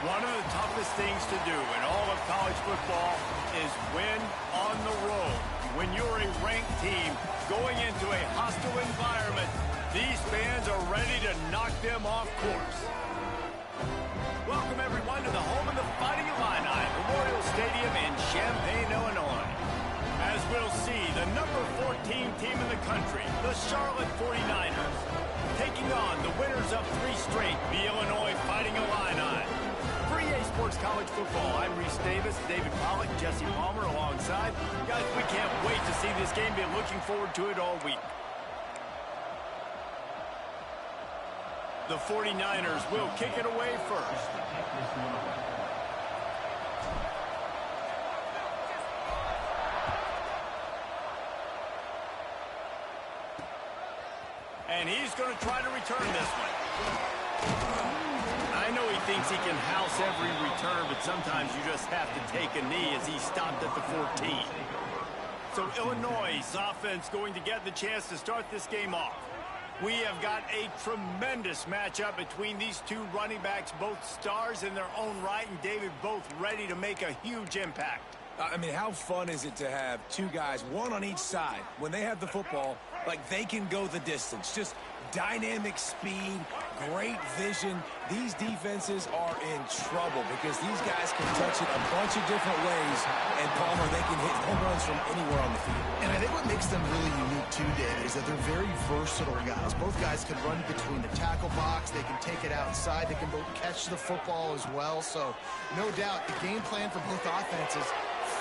One of the toughest things to do in all of college football is win on the road. When you're a ranked team going into a hostile environment, these fans are ready to knock them off course. Welcome, everyone, to the home of the Fighting Illini, Memorial Stadium in Champaign, Illinois. As we'll see, the number 14 team in the country, the Charlotte 49ers, taking on the winners of 3 straight, the Illinois Fighting Illini. For EA Sports College Football, I'm Reese Davis, David Pollack, Jesse Palmer alongside. Guys, we can't wait to see this game. Been looking forward to it all week. The 49ers will kick it away first. And he's going to try to return this one. I know he thinks he can house every return, but sometimes you just have to take a knee as he stopped at the 14. So Illinois' offense going to get the chance to start this game off. We have got a tremendous matchup between these two running backs, both stars in their own right, and David, both ready to make a huge impact. I mean, how fun is it to have two guys, one on each side, when they have the football, like they can go the distance. Just dynamic speed, great vision. These defenses are in trouble because these guys can touch it a bunch of different ways, and Palmer, they can hit home runs from anywhere on the field. And I think what makes them really unique too, David, is that they're very versatile guys. Both guys can run between the tackle box, they can take it outside, they can both catch the football as well. So no doubt the game plan for both offenses,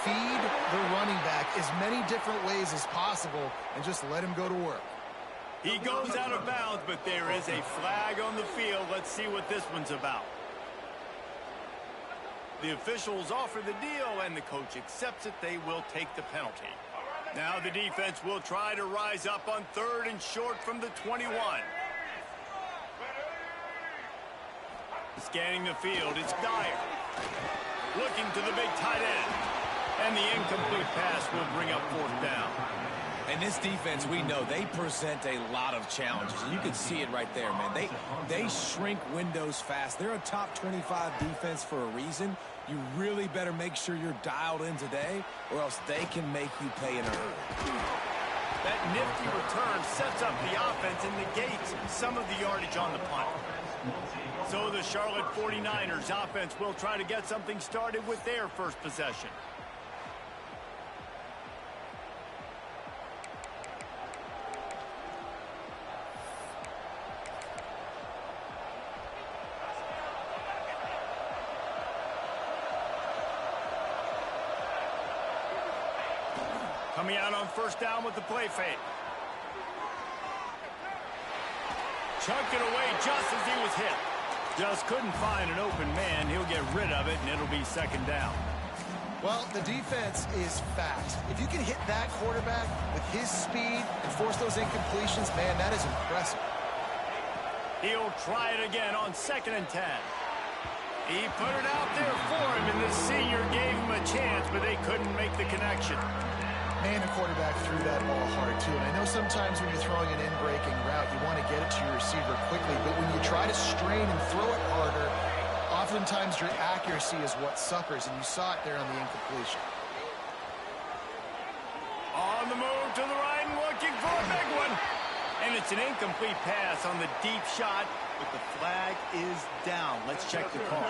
feed the running back as many different ways as possible and just let him go to work. He goes out of bounds, but there is a flag on the field. Let's see what this one's about. The officials offer the deal, and the coach accepts it. They will take the penalty. Now the defense will try to rise up on 3rd and short from the 21. Scanning the field, it's Dyer. Looking to the big tight end. And the incomplete pass will bring up 4th down. And this defense, we know, they present a lot of challenges. And you can see it right there, man. They shrink windows fast. They're a top 25 defense for a reason. You really better make sure you're dialed in today, or else they can make you pay in a hurry. That nifty return sets up the offense and negates some of the yardage on the punt. So the Charlotte 49ers offense will try to get something started with their first possession. Coming out on 1st down with the play fake. Chunked it away just as he was hit. Just couldn't find an open man. He'll get rid of it, and it'll be 2nd down. Well, the defense is fast. If you can hit that quarterback with his speed and force those incompletions, man, that is impressive. He'll try it again on 2nd and 10. He put it out there for him, and the senior gave him a chance, but they couldn't make the connection. Man, the quarterback threw that ball hard, too. And I know sometimes when you're throwing an in-breaking route, you want to get it to your receiver quickly. But when you try to strain and throw it harder, oftentimes your accuracy is what suffers. And you saw it there on the incompletion. On the move to the right and looking for a big one. And it's an incomplete pass on the deep shot, but the flag is down. Let's check the call.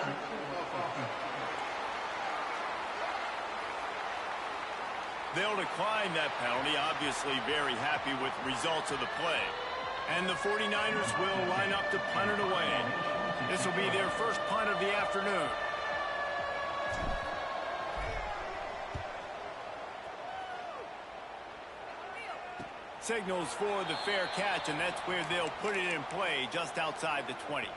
They'll decline that penalty, obviously very happy with results of the play. And the 49ers will line up to punt it away. This will be their first punt of the afternoon. Signals for the fair catch, and that's where they'll put it in play, just outside the 20.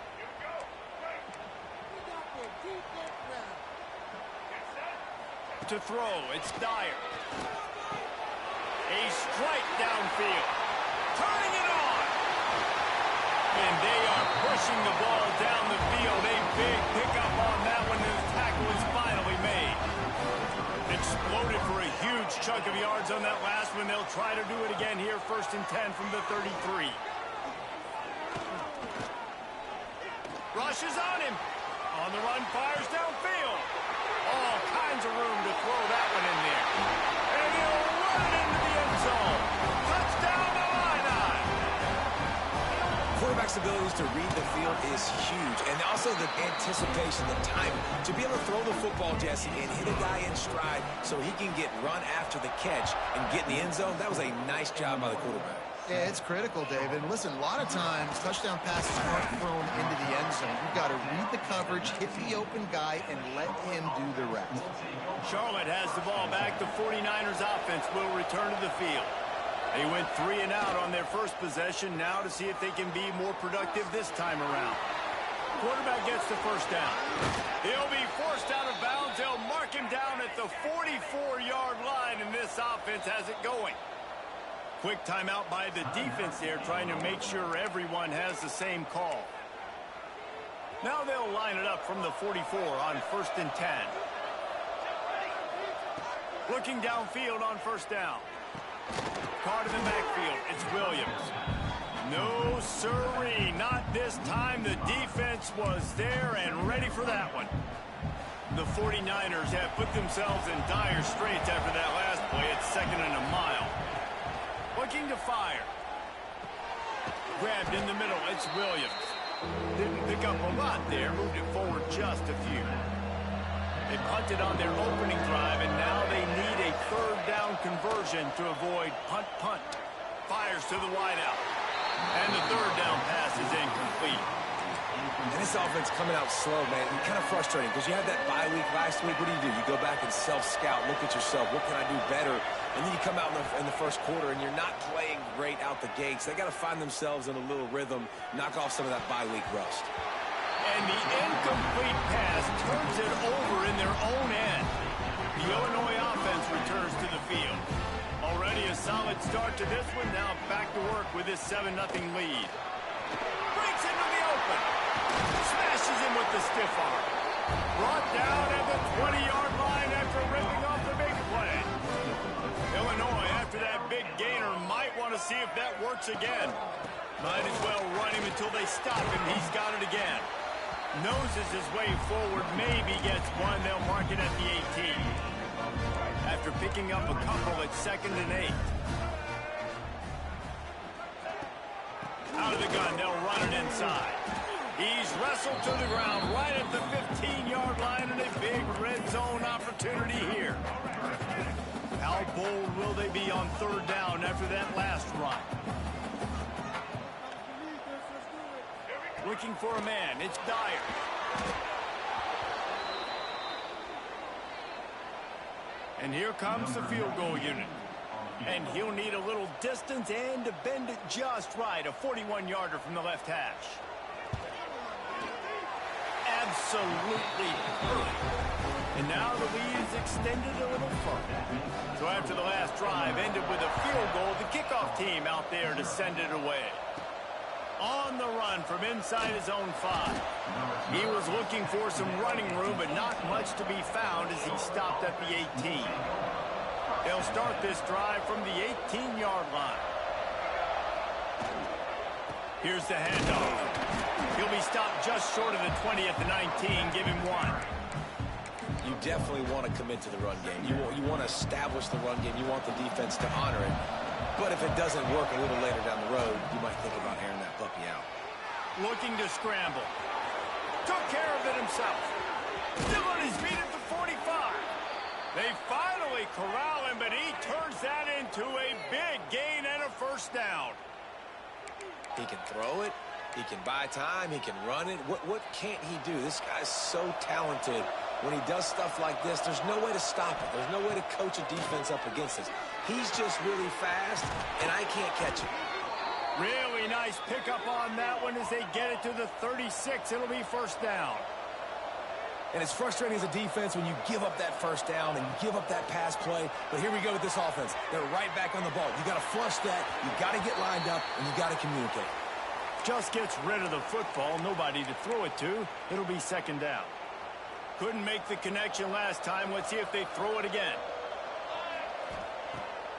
To throw, it's Dyer. A strike downfield. Turning it on. And they are pushing the ball down the field. A big pickup on that one, and the tackle is finally made. Exploded for a huge chunk of yards on that last one. They'll try to do it again here, 1st and 10 from the 33. Rushes on him. On the run, fires downfield. All kinds of room to throw that one in there. And he'll run it into the end zone. Touchdown, Illini. Quarterback's abilities to read the field is huge, and also the anticipation, the timing. To be able to throw the football, Jesse, and hit a guy in stride so he can get run after the catch and get in the end zone, that was a nice job by the quarterback. Yeah, it's critical, David. Listen, a lot of times touchdown passes aren't thrown into the end zone. You've got to read the coverage, hit the open guy, and let him do the rest. Charlotte has the ball back. The 49ers offense will return to the field. They went 3 and out on their first possession. Now to see if they can be more productive this time around. Quarterback gets the first down. He'll be forced out of bounds. They'll mark him down at the 44-yard line, and this offense has it going. Quick timeout by the defense there, trying to make sure everyone has the same call. Now they'll line it up from the 44 on 1st and 10. Looking downfield on first down. Caught in the backfield. It's Williams. No siree, not this time. The defense was there and ready for that one. The 49ers have put themselves in dire straits after that last play. It's 2nd and a mile. Looking to fire. Grabbed in the middle. It's Williams. Didn't pick up a lot there. Moved it forward just a few. They punted on their opening drive, and now they need a 3rd down conversion to avoid punt. Fires to the wideout. And the 3rd down pass is incomplete. And this offense coming out slow, man. It's kind of frustrating because you had that bye week last week. What do? You go back and self-scout, look at yourself. What can I do better? And then you come out in the first quarter, and you're not playing great out the gates. They got to find themselves in a little rhythm, knock off some of that bye week rust. And the incomplete pass turns it over in their own end. The Illinois offense returns to the field. Already a solid start to this one. Now back to work with this 7-0 lead. Breaks into the open. Smashes him with the stiff arm. Brought down at the 20-yard line after ripping off the big play. Illinois, after that big gainer, might want to see if that works again. Might as well run him until they stop him. He's got it again. Noses his way forward, maybe gets one. They'll mark it at the 18. After picking up a couple at 2nd and 8. Out of the gun, they'll run it inside. He's wrestled to the ground right at the 15-yard line, and a big red zone opportunity here. How bold will they be on 3rd down after that last run? Looking for a man. It's Dyer. And here comes the field goal unit. And he'll need a little distance and to bend it just right. A 41-yarder from the left hash. Absolutely perfect. And now the lead is extended a little further. So after the last drive ended with a field goal, the kickoff team out there to send it away. On the run from inside his own 5. He was looking for some running room, but not much to be found as he stopped at the 18. They'll start this drive from the 18-yard line. Here's the handoff. He'll be stopped just short of the 20 at the 19. Give him 1. You definitely want to commit to the run game. You want to establish the run game. You want the defense to honor it. But if it doesn't work a little later down the road, you might think about airing that puppy out. Looking to scramble. Took care of it himself. Still on his feet at the 45. They finally corral him, but he turns that into a big gain and a 1st down. He can throw it. He can buy time. He can run it. What can't he do? This guy's so talented. When he does stuff like this, there's no way to stop it. There's no way to coach a defense up against this. He's just really fast, and I can't catch him. Really nice pickup on that one as they get it to the 36. It'll be 1st down. And it's frustrating as a defense when you give up that 1st down and you give up that pass play. But here we go with this offense. They're right back on the ball. You got to flush that. You got to get lined up, and you got to communicate. Just gets rid of the football. Nobody to throw it to. It'll be 2nd down. Couldn't make the connection last time. Let's see if they throw it again.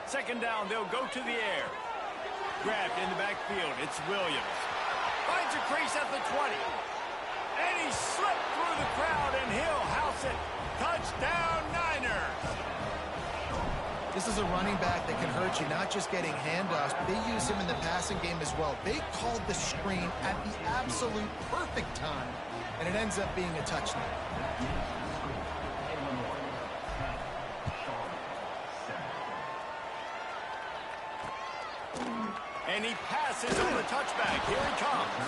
2nd down, they'll go to the air. Grabbed in the backfield. It's Williams. Finds a crease at the 20. And he slipped through the crowd, and he'll house it. Touchdown, Niners. This is a running back that can hurt you, not just getting handoffs, but they use him in the passing game as well. They called the screen at the absolute perfect time, and it ends up being a touchdown. And he passes on the touchback. Here he comes.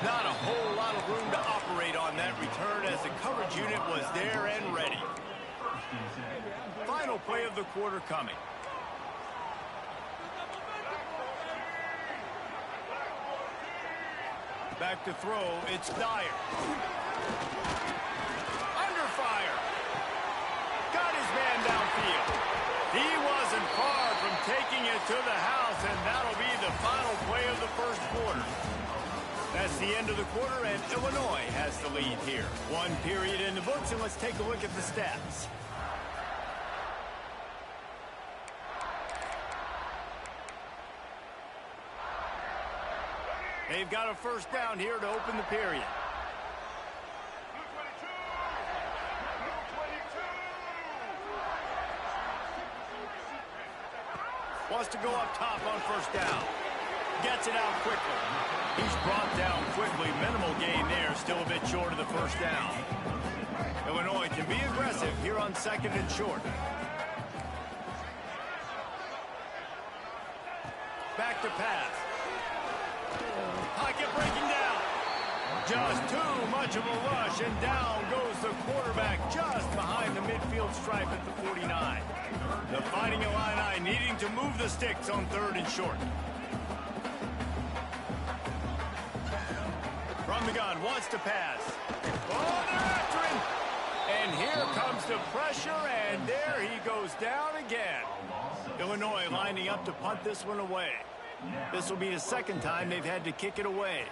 Not a whole lot of room to operate on that return as the coverage unit was there and ready. Final play of the quarter coming. Back to throw, it's Dyer. Under fire. Got his man downfield. He wasn't far from taking it to the house, and that'll be the final play of the first quarter. That's the end of the quarter, and Illinois has the lead here. One period in the books, and let's take a look at the stats. They've got a first down here to open the period. Wants to go up top on first down. Gets it out quickly. He's brought down quickly. Minimal gain there. Still a bit short of the first down. Illinois can be aggressive here on second and short. Back to pass. Pocket breaking down. Just too much of a rush, and down goes the quarterback just behind the midfield stripe at the 49. The Fighting Illini needing to move the sticks on third and short. From the gun, wants to pass. Oh, they're after him. And here comes the pressure, and there he goes down again. Illinois lining up to punt this one away. This will be the second time they've had to kick it away.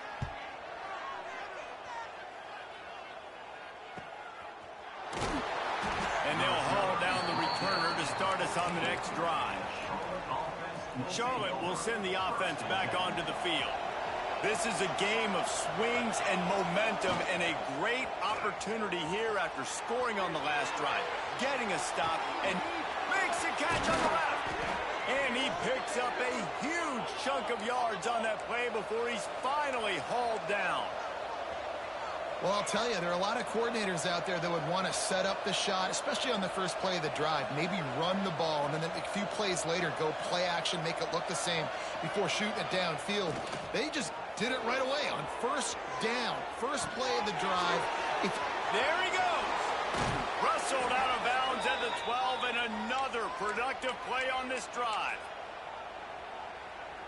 And they'll haul down the returner to start us on the next drive. Charlotte will send the offense back onto the field. This is a game of swings and momentum, and a great opportunity here after scoring on the last drive, getting a stop, and makes a catch on the left. And he picks up a huge chunk of yards on that play before he's finally hauled down. Well, I'll tell you, there are a lot of coordinators out there that would want to set up the shot, especially on the first play of the drive. Maybe run the ball, and then a few plays later, go play action, make it look the same before shooting it downfield. They just did it right away on first down. First play of the drive. There he goes. Rustled out of bounds at the 12, and another productive play on this drive.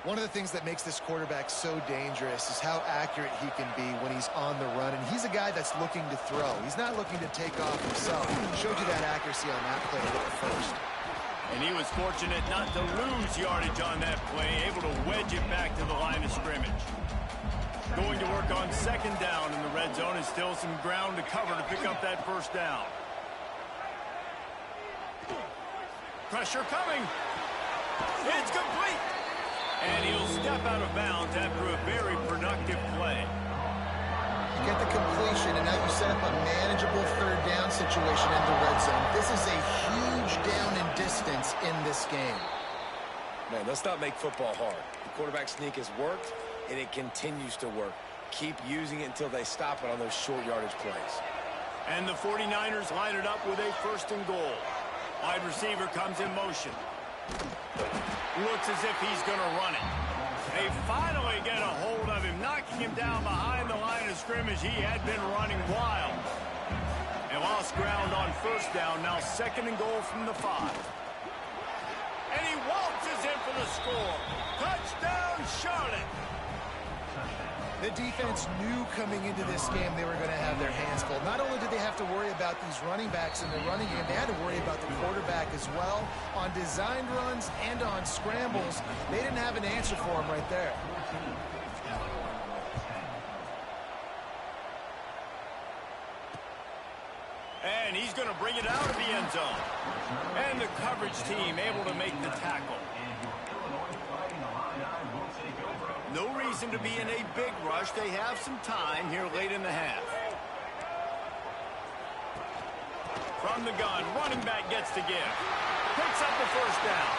One of the things that makes this quarterback so dangerous is how accurate he can be when he's on the run. And he's a guy that's looking to throw. He's not looking to take off himself. Showed you that accuracy on that play with the first. And he was fortunate not to lose yardage on that play, able to wedge it back to the line of scrimmage. Going to work on second down in the red zone, and still some ground to cover to pick up that first down. Pressure coming. It's complete. And he'll step out of bounds after a very productive play. You get the completion, and now you set up a manageable third down situation in the red zone. This is a huge down in distance in this game. Man, let's not make football hard. The quarterback sneak has worked, and it continues to work. Keep using it until they stop it on those short yardage plays. And the 49ers line it up with a first and goal. Wide receiver comes in motion. Looks as if he's going to run it. They finally get a hold of him, knocking him down behind the line of scrimmage. He had been running wild. And lost ground on first down. Now second and goal from the 5. And he waltzes in for the score. Touchdown, Charlotte. The defense knew coming into this game they were going to have their hands full. Not only did they have to worry about these running backs in the running game, they had to worry about the quarterback as well. On designed runs and on scrambles, they didn't have an answer for him right there. And he's going to bring it out of the end zone. And the coverage team able to make the tackle. No reason to be in a big rush. They have some time here late in the half. from the gun. Running back gets to give. Picks up the first down.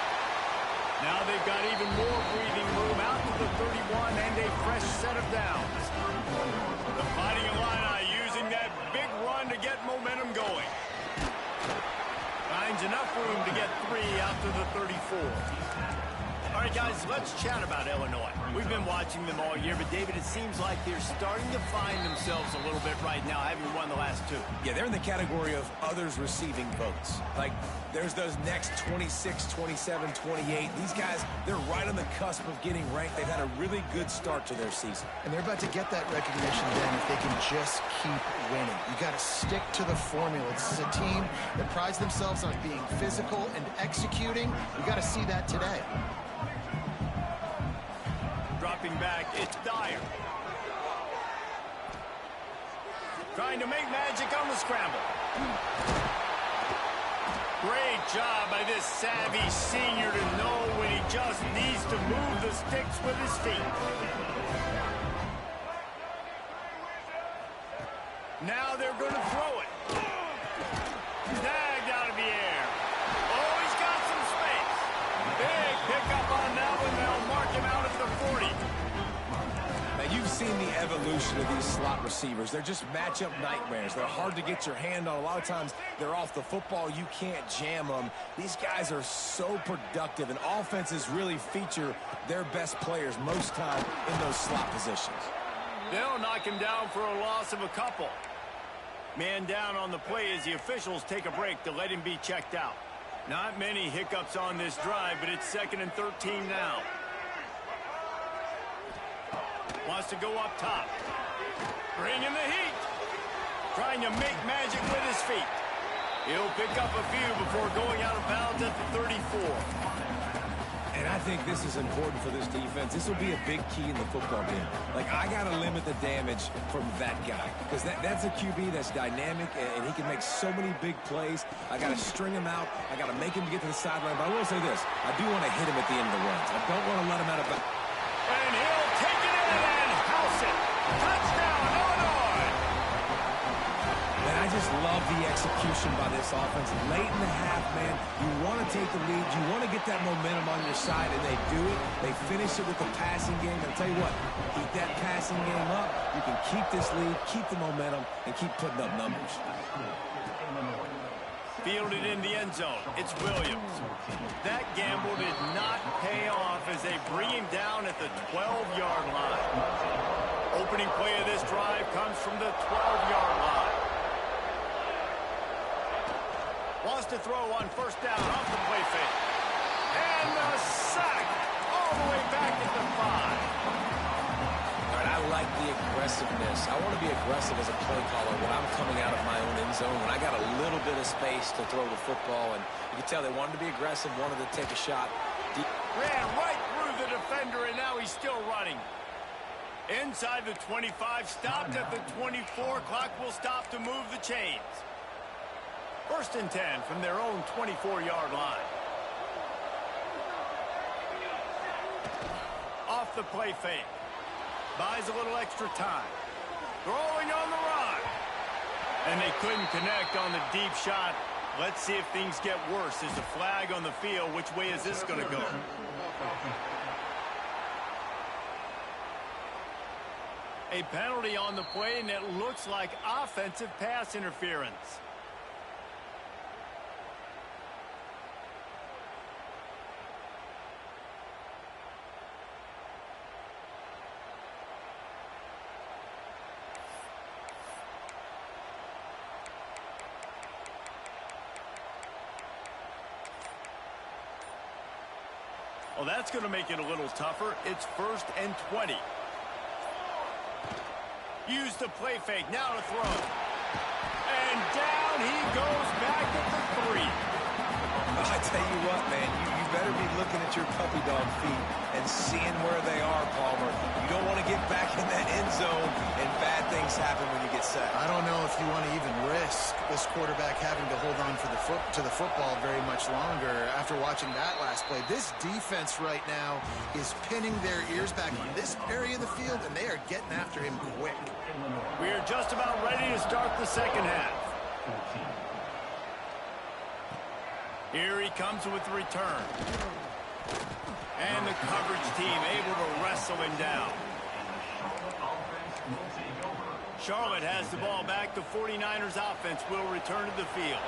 Now they've got even more breathing room out to the 31 and a fresh set of downs. The Fighting Illini using that big run to get momentum going. Finds enough room to get 3 out to the 34. All right, guys, let's chat about Illinois. We've been watching them all year, but, David, it seems like they're starting to find themselves a little bit right now, having won the last 2. Yeah, they're in the category of others receiving votes. Like, there's those next 26, 27, 28. These guys, they're right on the cusp of getting ranked. They've had a really good start to their season. And they're about to get that recognition then if they can just keep winning. You got to stick to the formula. This is a team that prides themselves on being physical and executing. You got to see that today. Dropping back, it's Dyer. Trying to make magic on the scramble. Great job by this savvy senior to know when he just needs to move the sticks with his feet. Now they're going to throw it. Snagged out of the air. Oh, he's got some space. Big pickup on that one. They'll mark him out at the 40. Now, you've seen the evolution of these slot receivers. They're just matchup nightmares. They're hard to get your hand on. A lot of times, they're off the football. You can't jam them. These guys are so productive, and offenses really feature their best players most time in those slot positions. They'll knock him down for a loss of a couple. Man down on the play as the officials take a break to let him be checked out. Not many hiccups on this drive, but it's 2nd and 13 now. Wants to go up top. Bring in the heat. Trying to make magic with his feet. He'll pick up a few before going out of bounds at the 34. And I think this is important for this defense. This will be a big key in the football game. Like, I got to limit the damage from that guy because that's a QB that's dynamic, and he can make so many big plays. I got to string him out. I got to make him get to the sideline. But I will say this. I do want to hit him at the end of the runs. I don't want to let him out of bounds. And he'll take it in and house it. Touchdown, Illinois! And I just love the execution by this offense. Late in the half, man, you want to take the lead. You want to get that momentum on your side, and they do it. They finish it with the passing game. And I'll tell you what, keep that passing game up. You can keep this lead, keep the momentum, and keep putting up numbers. Fielded in the end zone. It's Williams. That gamble did not pay off as they bring him down at the 12-yard line. Opening play of this drive comes from the 12-yard line. Wants to throw on first down off the play fake. And the sack all the way back at the 5. All right, I like the aggressiveness. I want to be aggressive as a play caller when I'm coming out of my own end zone, when I got a little bit of space to throw the football. And you can tell they wanted to be aggressive, wanted to take a shot. Ran right through the defender, and now he's still running. Inside the 25, stopped at the 24. Clock will stop to move the chains. 1st and 10 from their own 24-yard line. Off the play fake. Buys a little extra time. Throwing on the run. And they couldn't connect on the deep shot. Let's see if things get worse. There's a flag on the field. Which way is this going to go? A penalty on the play, and it looks like offensive pass interference. Well, that's going to make it a little tougher. It's 1st and 20. Use the play fake. Now to throw. And down he goes back at the 3. I tell you what, man, you better be looking at your puppy dog feet and seeing where they are, Palmer. You don't want to get back in that end zone and bad things happen when you get sacked. I don't know if you want to even risk this quarterback having to hold on for to the football very much longer after watching that last play. This defense right now is pinning their ears back in this area of the field, and they are getting after him quick. We are just about ready to start the second half. Here he comes with the return. And the coverage team able to wrestle him down. Charlotte has the ball back. The 49ers offense will return to the field.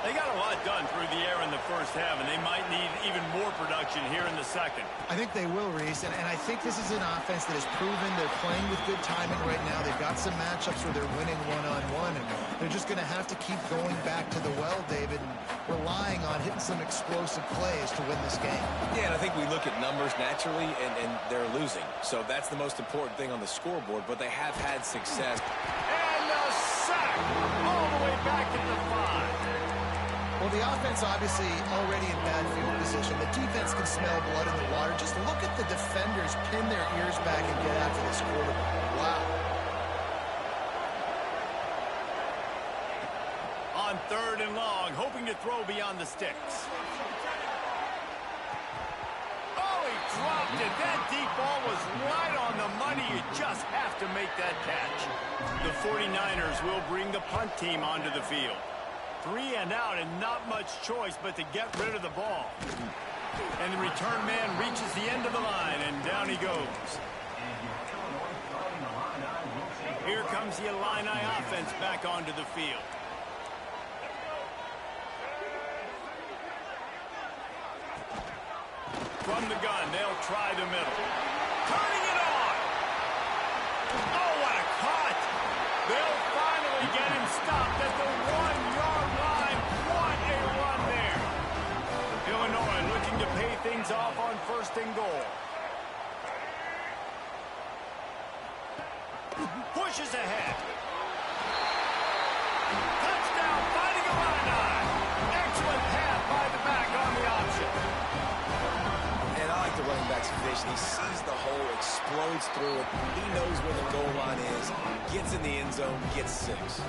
They got a lot done through the air in the first half, and they might need even more production here in the second. I think they will, Reese, and I think this is an offense that has proven they're playing with good timing right now. They've got some matchups where they're winning one-on-one, and they're just going to have to keep going back to the well, David, and relying on hitting some explosive plays to win this game. Yeah, and I think we look at numbers naturally, and they're losing. So that's the most important thing on the scoreboard, but they have had success. And a sack all the way back at the 5. Well, the offense obviously already in bad field position. The defense can smell blood in the water. Just look at the defenders pin their ears back and get after this quarterback. Wow. On 3rd and long, hoping to throw beyond the sticks. Oh, he dropped it. That deep ball was right on the money. You just have to make that catch. The 49ers will bring the punt team onto the field. 3 and out, and not much choice but to get rid of the ball. And the return man reaches the end of the line, and down he goes. Here comes the Illini offense back onto the field. From the gun, they'll try the middle. Turning it on! Oh, what a cut! They'll finally get him stopped at the 1-yard line. What a run there! Illinois looking to pay things off on 1st and goal. Pushes ahead. Touchdown, fighting Illini. Excellent pass by the back on the option. And I like the running back's vision. He sees the hole, explodes through it. He knows where the goal line is, gets in the end zone, gets 6.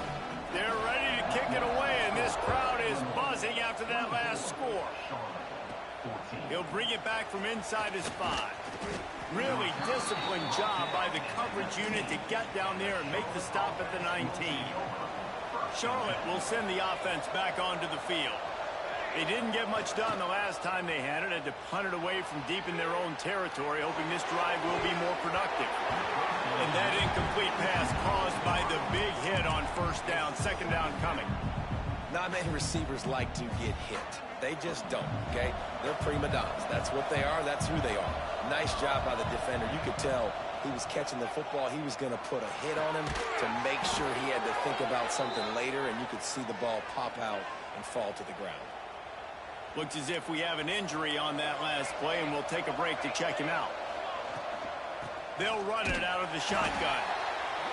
They're ready to kick it away, and this crowd is buzzing after that last score. He'll bring it back from inside his 5. Really disciplined job by the coverage unit to get down there and make the stop at the 19. Charlotte will send the offense back onto the field. They didn't get much done the last time they had it. Had to punt it away from deep in their own territory, hoping this drive will be more productive. And that incomplete pass caused by the big hit on 1st down, 2nd down coming. Not many receivers like to get hit. They just don't, okay? They're prima donnas. That's what they are. That's who they are. Nice job by the defender. You could tell he was catching the football. He was going to put a hit on him to make sure he had to think about something later, and you could see the ball pop out and fall to the ground. Looks as if we have an injury on that last play, and we'll take a break to check him out. They'll run it out of the shotgun.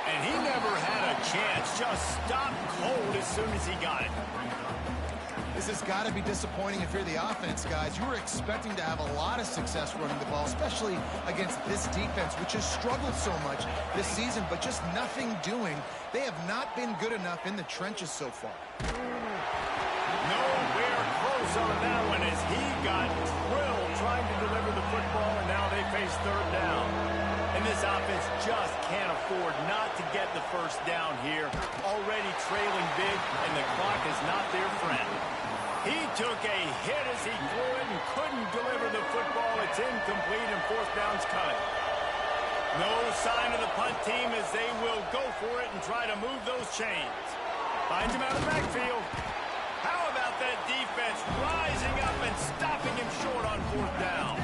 And he never had a chance. Just stopped cold as soon as he got it. This has got to be disappointing if you're the offense, guys. You were expecting to have a lot of success running the ball, especially against this defense, which has struggled so much this season, but just nothing doing. They have not been good enough in the trenches so far. Nowhere close on that one as he got drilled trying to deliver the football, and now they face 3rd down. And this offense just can't afford not to get the 1st down here. Already trailing big, and the clock is not their friend. He took a hit as he threw it and couldn't deliver the football. It's incomplete, and 4th down's coming. No sign of the punt team as they will go for it and try to move those chains. Finds him out of the backfield. How about that defense rising up and stopping him short on 4th down?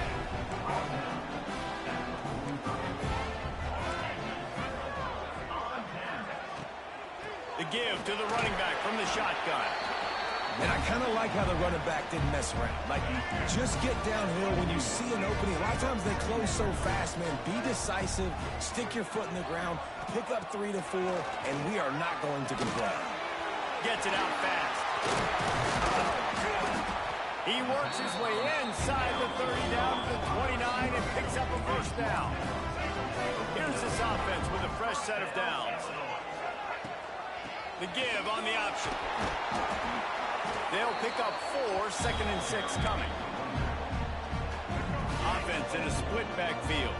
The give to the running back from the shotgun. And I kind of like how the running back didn't mess around. Like, just get downhill when you see an opening. A lot of times they close so fast, man. Be decisive, stick your foot in the ground, pick up 3 to 4, and we are not going to complain. Gets it out fast. He works his way inside the 30 down to the 29 and picks up a 1st down. Here's this offense with a fresh set of downs. The give on the option. They'll pick up 4, 2nd and 6 coming. Offense in a split backfield.